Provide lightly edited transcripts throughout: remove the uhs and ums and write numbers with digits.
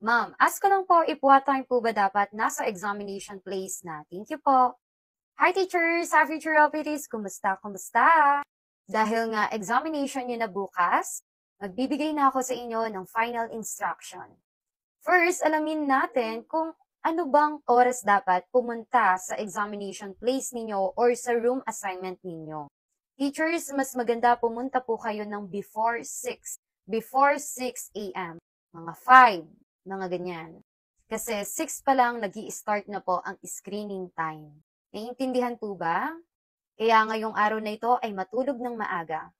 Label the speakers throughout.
Speaker 1: Ma'am, ask ko lang po if what time po ba dapat nasa examination place na? Thank you po. Hi teachers! Sa future LPTs, kumusta? Dahil nga examination nyo na bukas, magbibigay na ako sa inyo ng final instruction. First, alamin natin kung ano bang oras dapat pumunta sa examination place ninyo or sa room assignment ninyo. Teachers, mas maganda pumunta po kayo ng before 6 a.m. Mga 5, mga ganyan. Kasi 6 pa lang nag-i-start na po ang screening time. Naiintindihan po ba? Kaya ngayong araw na ito ay matulog ng maaga.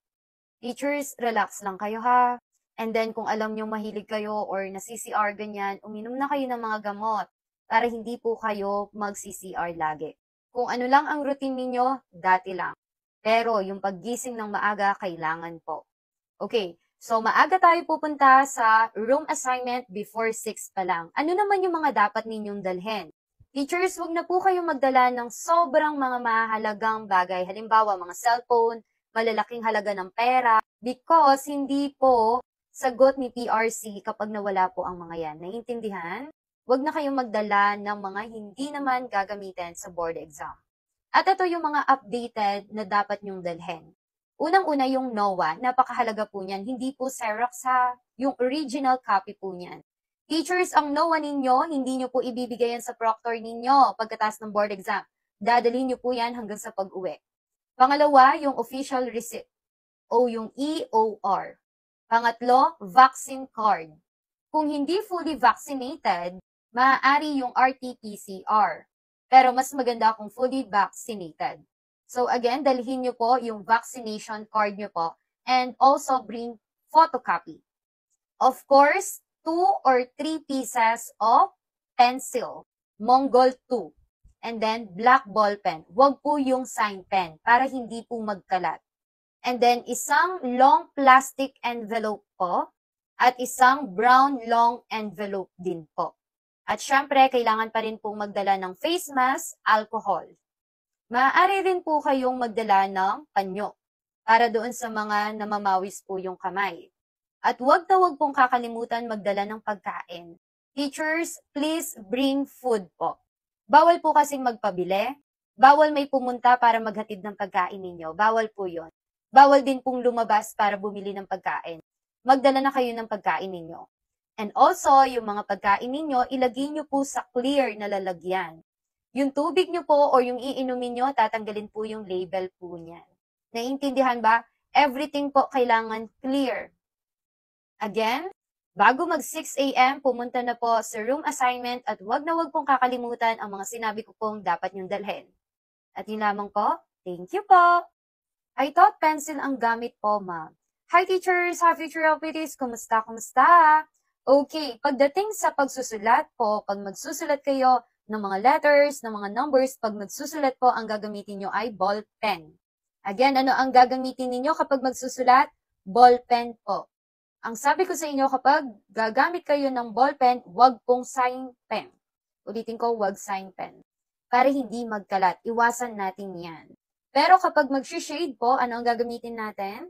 Speaker 1: Teachers, relax lang kayo ha. And then kung alam nyo mahilig kayo or nasi-CR ganyan, uminom na kayo ng mga gamot para hindi po kayo mag-CCR lagi. Kung ano lang ang routine ninyo, dati lang. Pero yung paggising ng maaga, kailangan po. Okay, so maaga tayo pupunta sa room assignment before 6 pa lang. Ano naman yung mga dapat ninyong dalhin? Teachers, wag na po kayong magdala ng sobrang mga mahalagang bagay. Halimbawa, mga cellphone, malalaking halaga ng pera. Because hindi po sagot ni PRC kapag nawala po ang mga yan. Naiintindihan? Wag na kayong magdala ng mga hindi naman gagamitin sa board exam. At ito yung mga updated na dapat nyong dalhin. Unang-una yung NOAA, napakahalaga po niyan. Hindi po Xerox ha, yung original copy po niyan. Teachers, ang NOAA ninyo, hindi nyo po ibibigay yan sa proctor ninyo pagkatapos ng board exam. Dadalhin nyo po yan hanggang sa pag-uwi. Pangalawa, yung official receipt o yung EOR. Pangatlo, vaccine card. Kung hindi fully vaccinated, maaari yung RT-PCR. Pero mas maganda kung fully vaccinated. So again, dalhin nyo po yung vaccination card nyo po and also bring photocopy. Of course, 2 or 3 pieces of pencil, Mongol 2, and then black ball pen. Huwag po yung sign pen para hindi po magkalat. And then isang long plastic envelope po at isang brown long envelope din po. At syempre, kailangan pa rin pong magdala ng face mask, alcohol. Maaari rin po kayong magdala ng panyo para doon sa mga namamawis po yung kamay. At huwag na huwag pong kakalimutan magdala ng pagkain. Teachers, please bring food po. Bawal po kasing magpabili. Bawal may pumunta para maghatid ng pagkain ninyo. Bawal po yon. Bawal din pong lumabas para bumili ng pagkain. Magdala na kayo ng pagkain ninyo. And also, yung mga pagkain ninyo, ilagay nyo po sa clear na lalagyan. Yung tubig nyo po o yung iinumin nyo, tatanggalin po yung label po niyan. Naiintindihan ba? Everything po kailangan clear. Again, bago mag 6 a.m., pumunta na po sa room assignment at wag na wag pong kakalimutan ang mga sinabi ko pong dapat nyong dalhin. At yun lamang po, thank you po! I thought pencil ang gamit po, ma'am. Hi teachers, hi future LPTs, kumusta? Okay, pagdating sa pagsusulat po, pag magsusulat kayo ng mga letters, ng mga numbers, pag magsusulat po, ang gagamitin nyo ay ball pen. Again, ano ang gagamitin ninyo kapag magsusulat? Ball pen po. Ang sabi ko sa inyo, kapag gagamit kayo ng ball pen, wag pong sign pen. Ulitin ko, wag sign pen. Para hindi magkalat, iwasan natin yan. Pero kapag mag-shade po, ano ang gagamitin natin?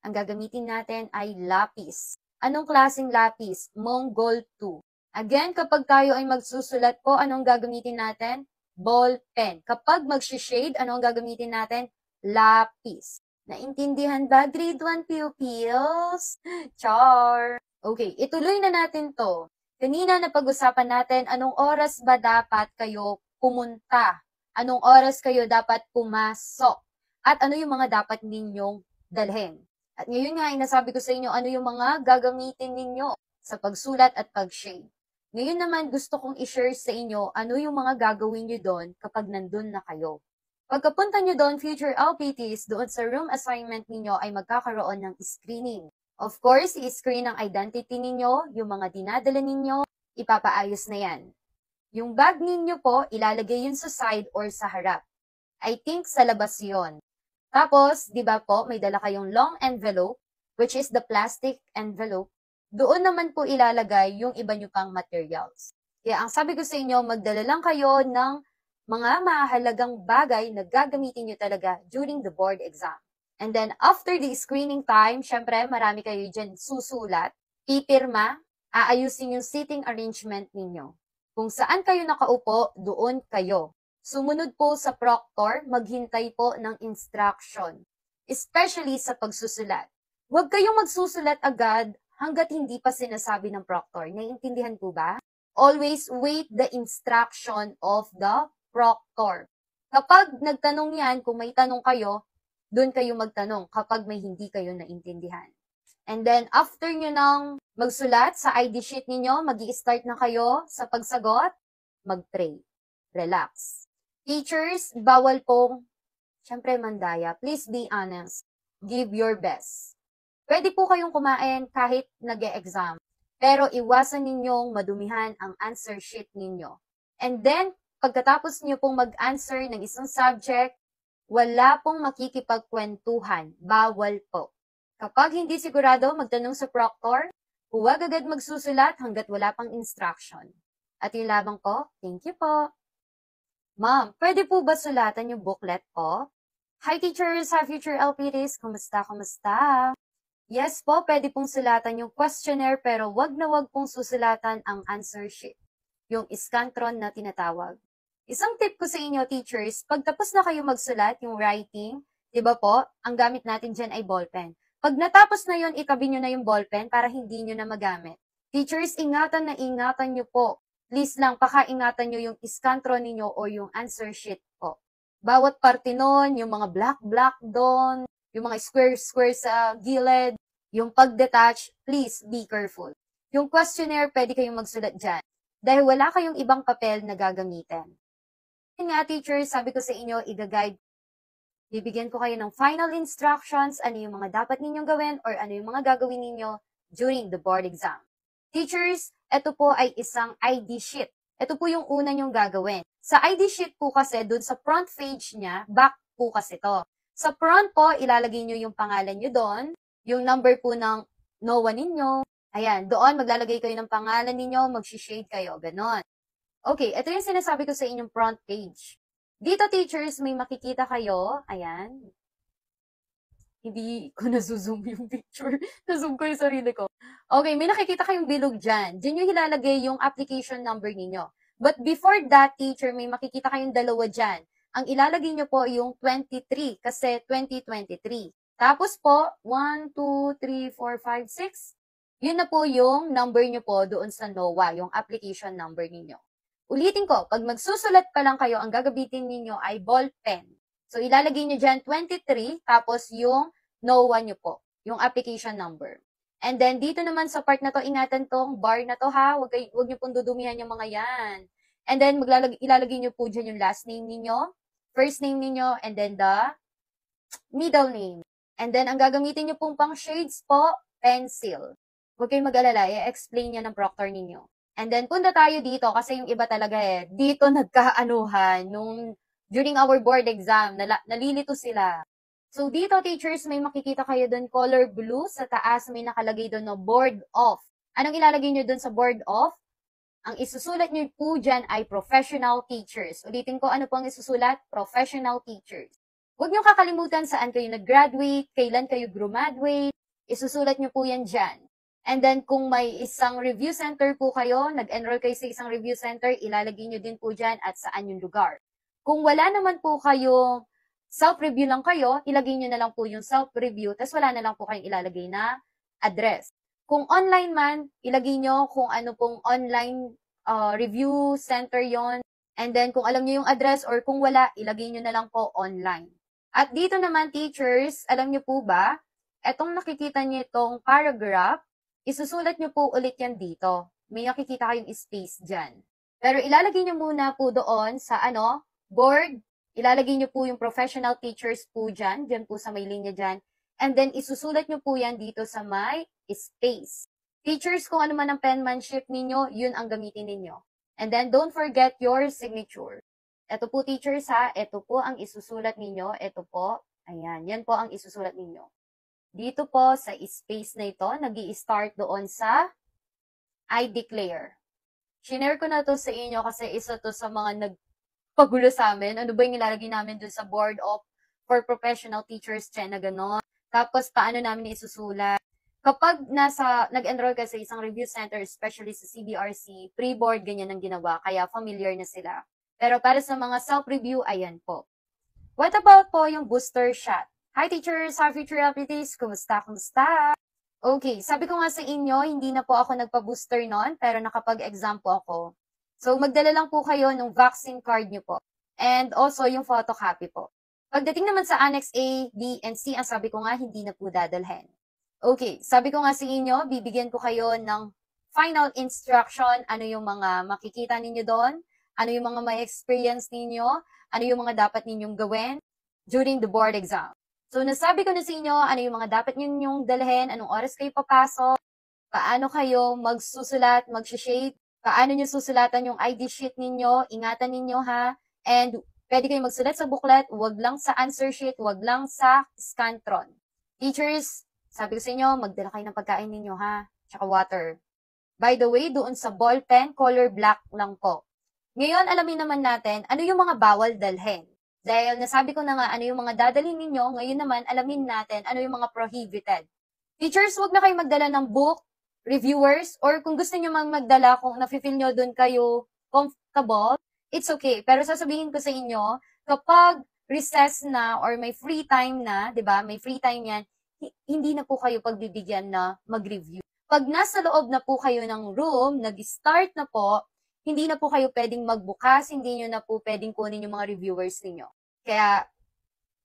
Speaker 1: Ang gagamitin natin ay lapis. Anong klaseng lapis? Mongol 2. Again, kapag tayo ay magsusulat po, anong gagamitin natin? Ball pen. Kapag mag-shade, anong gagamitin natin? Lapis. Naintindihan ba, grade 1 pupils? Char! Okay, ituloy na natin to. Kanina napag-usapan natin anong oras ba dapat kayo pumunta? Anong oras kayo dapat pumasok? At ano yung mga dapat ninyong dalhin? At ngayon nga, nasabi ko sa inyo ano yung mga gagamitin ninyo sa pagsulat at pag-shade. Ngayon naman, gusto kong i-share sa inyo ano yung mga gagawin nyo doon kapag nandun na kayo. Pagkapunta nyo doon, future LPTs, doon sa room assignment ninyo ay magkakaroon ng screening. Of course, i-screen ang identity ninyo, yung mga dinadala ninyo, ipapaayos na yan. Yung bag ninyo po, ilalagay yun sa side or sa harap. I think sa labas yun. Tapos, di ba po, may dala kayong long envelope, which is the plastic envelope. Doon naman po ilalagay yung iba nyo pang materials. Kaya ang sabi ko sa inyo, magdala lang kayo ng mga mahalagang bagay na gagamitin nyo talaga during the board exam. And then, after the screening time, syempre, marami kayo dyan susulat, pipirma, Aayusin yung seating arrangement ninyo. Kung saan kayo nakaupo, doon kayo. Sumunod po sa proctor, maghintay po ng instruction. Especially sa pagsusulat. Huwag kayong magsusulat agad hanggat hindi pa sinasabi ng proctor. Naiintindihan po ba? Always wait the instruction of the proctor. Kapag nagtanong yan, kung may tanong kayo, doon kayo magtanong kapag may hindi kayo naintindihan. And then, after nyo nang magsulat sa ID sheet ninyo, mag-i-start na kayo sa pagsagot, mag-pray. Relax. Teachers, bawal pong, syempre mandaya, please be honest. Give your best. Pwede po kayong kumain kahit nag-e-exam. Pero iwasan ninyong madumihan ang answer sheet ninyo. And then, pagkatapos nyo pong mag-answer ng isang subject, wala pong makikipagkwentuhan. Bawal po. Kapag hindi sigurado, magtanong sa proctor, huwag agad magsusulat hanggat wala pang instruction. At yung labang ko, thank you po. Ma'am, pwede po ba sulatan yung booklet po? Hi teachers, hi future LPTs, kumusta? Yes po, pwede pong sulatan yung questionnaire pero wag pong susulatan ang answer sheet. Yung scantron na tinatawag. Isang tip ko sa inyo teachers, pag tapos na kayo magsulat, yung writing, di ba po, ang gamit natin dyan ay ballpen. Pag natapos na yon, itabi nyo na yung ballpen para hindi nyo na magamit. Teachers, ingatan nyo po. Please lang, pakaingatan nyo yung scantron ninyo o yung answer sheet po. Bawat parte nun, yung mga black doon, yung mga square sa gilid, yung pag-detach, please be careful. Yung questionnaire, pwede kayong magsulat dyan. Dahil wala kayong ibang papel na gagamitin. Yun nga, teachers, sabi ko sa inyo, i-guide. Bibigyan ko kayo ng final instructions, ano yung mga dapat ninyong gawin or ano yung mga gagawin ninyo during the board exam. Teachers, ito po ay isang ID sheet. Ito po yung una nyong gagawin. Sa ID sheet po kasi, dun sa front page niya, back po kasi to. Sa front po, ilalagay nyo yung pangalan nyo doon, yung number po ng NOA ninyo. Ayan, doon maglalagay kayo ng pangalan ninyo, mag-shade kayo, ganon. Okay, ito yung sinasabi ko sa inyong front page. Dito, teachers, may makikita kayo. Ayan. Hindi ko na-zoom yung picture. Na-zoom ko yung sarili ko. Okay, may nakikita kayong bilog dyan. Diyan yung hilalagay yung application number ninyo. But before that, teacher, may makikita kayong dalawa dyan. Ang ilalagay nyo po yung 23 kasi 2023. Tapos po, 1, 2, 3, 4, 5, 6. Yun na po yung number nyo po doon sa NOA, yung application number ninyo. Ulitin ko, pag magsusulat pa lang kayo, ang gagamitin ninyo ay ball pen. So, ilalagay nyo dyan 23, tapos yung NOA nyo po, yung application number. And then, dito naman sa part na to, ingatan tong bar na to ha, huwag nyo pong dudumihan yung mga yan. And then, ilalagay nyo po dyan yung last name ninyo, first name ninyo, and then the middle name. And then, ang gagamitin nyo pong pang shades po, pencil. Huwag kayong mag-alala, i-explain niya ng proctor ninyo. And then, punta tayo dito kasi yung iba talaga dito nagkaanuhan during our board exam, nalilito sila. So, dito, teachers, may makikita kayo doon color blue. Sa taas, may nakalagay doon na board off. Anong ilalagay nyo doon sa board off? Ang isusulat nyo po dyan ay professional teachers. Ulitin ko, ano po ang isusulat? Professional teachers. Huwag nyo kakalimutan saan kayo nag-graduate, kailan kayo graduate. Isusulat nyo po yan dyan. And then, kung may isang review center po kayo, nag-enroll kayo sa isang review center, ilalagay nyo din po dyan at saan yung lugar. Kung wala naman po kayo, self-review lang kayo, ilagay nyo na lang po yung self-review, tapos wala na lang po kayong ilalagay na address. Kung online man, ilagay nyo kung ano pong online review center yon. And then, kung alam nyo yung address or kung wala, ilagay nyo na lang po online. At dito naman, teachers, alam nyo po ba, etong nakikita nyo itong paragraph, isusulat nyo po ulit yan dito. May nakikita kayong space dyan. Pero ilalagay nyo muna po doon sa board. Ilalagay nyo po yung professional teachers po dyan. Dyan po sa may linya dyan. And then isusulat nyo po yan dito sa may space. Teachers, kung ano man ang penmanship ninyo, yun ang gamitin ninyo. And then don't forget your signature. Ito po teachers ha, ito po ang isusulat ninyo. Ito po, ayan, yan po ang isusulat ninyo. Dito po sa space na ito, nag-i-start doon sa I declare. Shinare ko na to sa inyo kasi isa to sa mga nagpagulo sa amin. Ano ba yung ilalagay namin doon sa board of for professional teachers, na gano'n. Tapos paano namin isusulat. Kapag nag-enroll ka sa isang review center, especially sa CBRC, pre-board, ganyan ang ginawa, kaya familiar na sila. Pero para sa mga self-review, ayan po. What about po yung booster shot? Hi teachers, hi future LPTs, kumusta? Okay, sabi ko nga sa inyo, hindi na po ako nagpa-booster noon, pero nakapag-exam po ako. So, magdala lang po kayo ng vaccine card nyo po. And also, yung photocopy po. Pagdating naman sa Annex A, B, and C, ang sabi ko nga, hindi na po dadalhin. Okay, sabi ko nga sa inyo, bibigyan ko kayo ng final instruction, ano yung mga makikita ninyo doon, ano yung mga may experience ninyo, ano yung mga dapat ninyong gawin during the board exam. So, nasabi ko na sa inyo, ano yung mga dapat ninyong dalhin, anong oras kayo papasok, paano kayo magsusulat, mag-shape, paano nyo susulatan yung ID sheet ninyo, ingatan ninyo ha, and pwede kayong magsulat sa booklet, wag lang sa answer sheet, wag lang sa Scantron. Teachers, sabi ko sa inyo, magdala kayo ng pagkain ninyo ha, tsaka water. By the way, doon sa ball pen, color black lang po. Ngayon, alamin naman natin, ano yung mga bawal dalhin. Dahil nasabi ko na nga ano yung mga dadalhin ninyo, ngayon naman alamin natin ano yung mga prohibited. Teachers, wag na kayo magdala ng book, reviewers, or kung gusto niyo magdala, kung nafe-feel nyo doon kayo comfortable, it's okay. Pero sasabihin ko sa inyo, kapag recess na or may free time na, 'di ba? May free time 'yan, hindi na po kayo pagbibigyan na mag-review. Pag nasa loob na po kayo ng room, nag-start na po, hindi na po kayo pwedeng magbukas, hindi nyo na po pwedeng kunin yung mga reviewers ninyo. Kaya,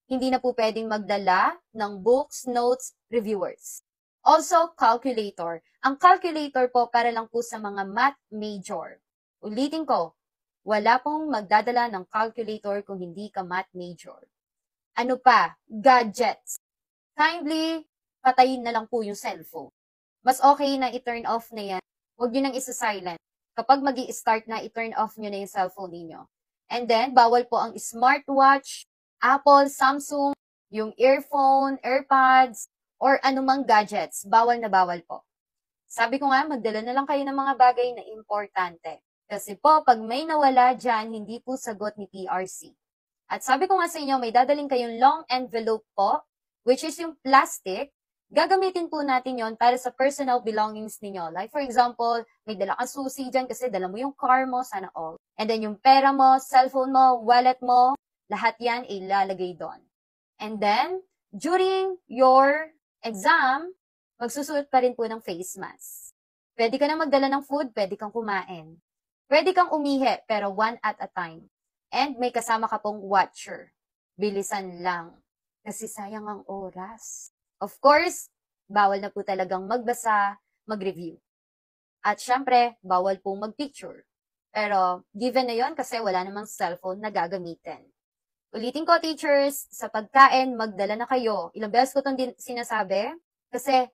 Speaker 1: hindi na po pwedeng magdala ng books, notes, reviewers. Also, calculator. Ang calculator po para lang po sa mga math major. Ulitin ko, wala pong magdadala ng calculator kung hindi ka math major. Ano pa? Gadgets. Kindly, patayin na lang po yung cellphone. Mas okay na i-turn off na yan. Huwag nyo nang isa-silent. Kapag magi-start na, i-turn off nyo na yung cellphone ninyo. And then, bawal po ang smartwatch, Apple, Samsung, yung earphone, AirPods, or anumang gadgets. Bawal na bawal po. Sabi ko nga, magdala na lang kayo ng mga bagay na importante. Kasi po, pag may nawala dyan, hindi po sagot ni PRC. At sabi ko nga sa inyo, may dadaling kayong long envelope po, which is yung plastic. Gagamitin po natin yon para sa personal belongings ninyo. Like for example, may dala kang susi dyan kasi dala mo yung car mo, sana all. And then yung pera mo, cellphone mo, wallet mo, lahat yan ilalagay doon. And then, during your exam, magsusuot pa rin po ng face mask. Pwede ka na magdala ng food, pwede kang kumain. Pwede kang umihi, pero one at a time. And may kasama ka pong watcher. Bilisan lang. Kasi sayang ang oras. Of course, bawal na po talagang magbasa, mag-review. At syempre, bawal pong mag-picture. Pero, given na yon kasi wala namang cellphone na gagamitin. Ulitin ko, teachers, sa pagkain, magdala na kayo. Ilang beses ko itong sinasabi, kasi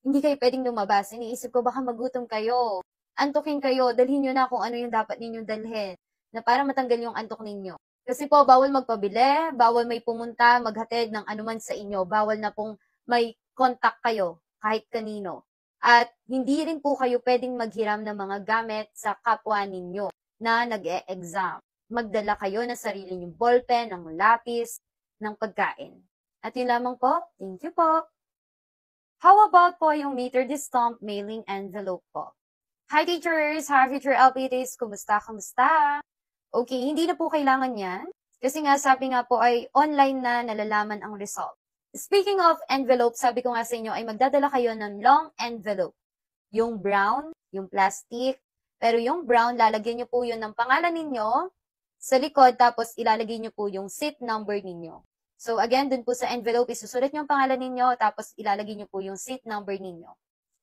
Speaker 1: hindi kayo pwedeng lumabas. Iniisip ko, baka magutom kayo. Antukin kayo, dalhin nyo na kung ano yung dapat ninyong dalhin, na para matanggal yung antok ninyo. Kasi po, bawal magpabili, bawal may pumunta, maghatid ng anuman sa inyo, bawal na pong may contact kayo, kahit kanino. At hindi rin po kayo pwedeng maghiram ng mga gamit sa kapwa ninyo na nag-e-exam. Magdala kayo ng sarili nyong ballpen, ng lapis, ng pagkain. At yun lamang po, thank you po. How about po yung metered stamp mailing envelope po? Hi teachers, hi future LPTs, kumusta? Okay, hindi na po kailangan yan. Kasi nga sabi nga po ay online na nalalaman ang result. Speaking of envelope, sabi ko nga sa inyo ay magdadala kayo ng long envelope. Yung brown, yung plastic, pero yung brown, lalagyan nyo po yun ng pangalan ninyo sa likod, tapos ilalagay nyo po yung seat number ninyo. So again, dun po sa envelope, isusulat nyo ang pangalan ninyo, tapos ilalagay nyo po yung seat number ninyo.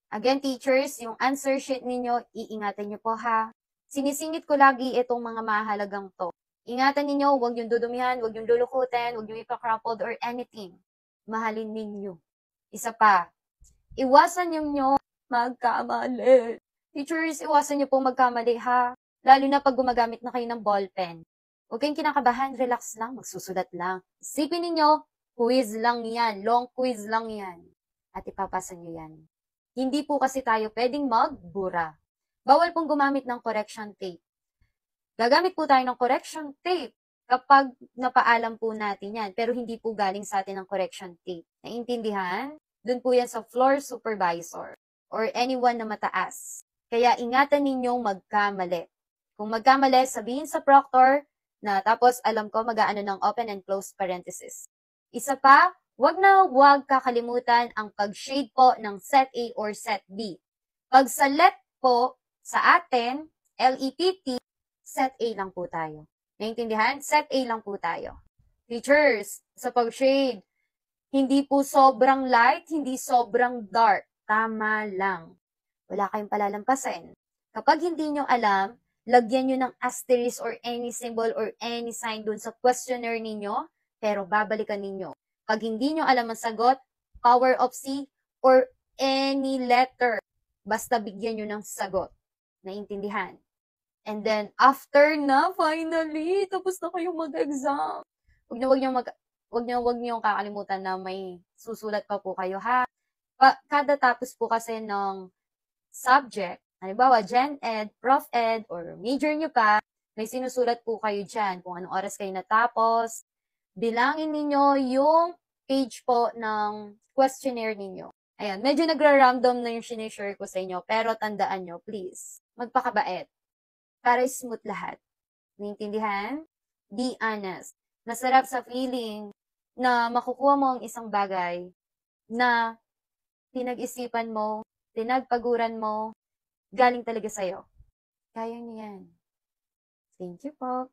Speaker 1: Again, teachers, yung answer sheet ninyo, iingatan nyo po ha. Sinisingit ko lagi itong mga mahalagang to. Ingatan ninyo, huwag yung dudumihan, huwag yung lulukutin, huwag yung ipa-crumpled or anything. Mahalin ninyo. Isa pa, iwasan nyo magkamali. Teachers, iwasan nyo pong magkamali ha. Lalo na pag gumagamit na kayo ng ballpen. Huwag kayong kinakabahan, relax lang, magsusulat lang. Isipin ninyo, quiz lang yan, long quiz lang yan. At ipapasa nyo yan. Hindi po kasi tayo pwedeng magbura. Bawal pong gumamit ng correction tape. Gagamit po tayo ng correction tape kapag napaalam po natin yan. Pero hindi po galing sa atin ang correction tape. Naintindihan? dun po yan sa floor supervisor or anyone na mataas. Kaya ingatan ninyong magkamali. Kung magkamali, sabihin sa proctor na tapos alam ko mag-aano ng open and close parenthesis. Isa pa, wag kakalimutan ang pag-shade po ng set A or set B. Pag sa let po, sa atin, LETT, set A lang po tayo. Naintindihan? Set A lang po tayo. Teachers, sa pag-shade, hindi po sobrang light, hindi sobrang dark. Tama lang. Wala kayong palalampasin. Kapag hindi nyo alam, lagyan nyo ng asterisk or any symbol or any sign dun sa questionnaire ninyo, pero babalikan ninyo. Pag hindi nyo alam ang sagot, power of C or any letter, basta bigyan nyo ng sagot. Naintindihan? And then, after na, finally, tapos na kayong mag-exam. Huwag niyo kakalimutan na may susulat pa po kayo, ha? Kada tapos po kasi ng subject, halimbawa, Gen Ed, Prof Ed, or major nyo pa, may sinusulat po kayo dyan kung anong oras kayo natapos. Bilangin ninyo yung page po ng questionnaire ninyo. Ayan, medyo nagra-random na yung sinishare ko sa inyo, pero tandaan nyo, please, magpakabait. Para smooth lahat. Naintindihan? Be honest. Masarap sa feeling na makukuha mo ang isang bagay na pinag-isipan mo, pinagpaguran mo, galing talaga sa'yo. Kaya niyo yan. Thank you po.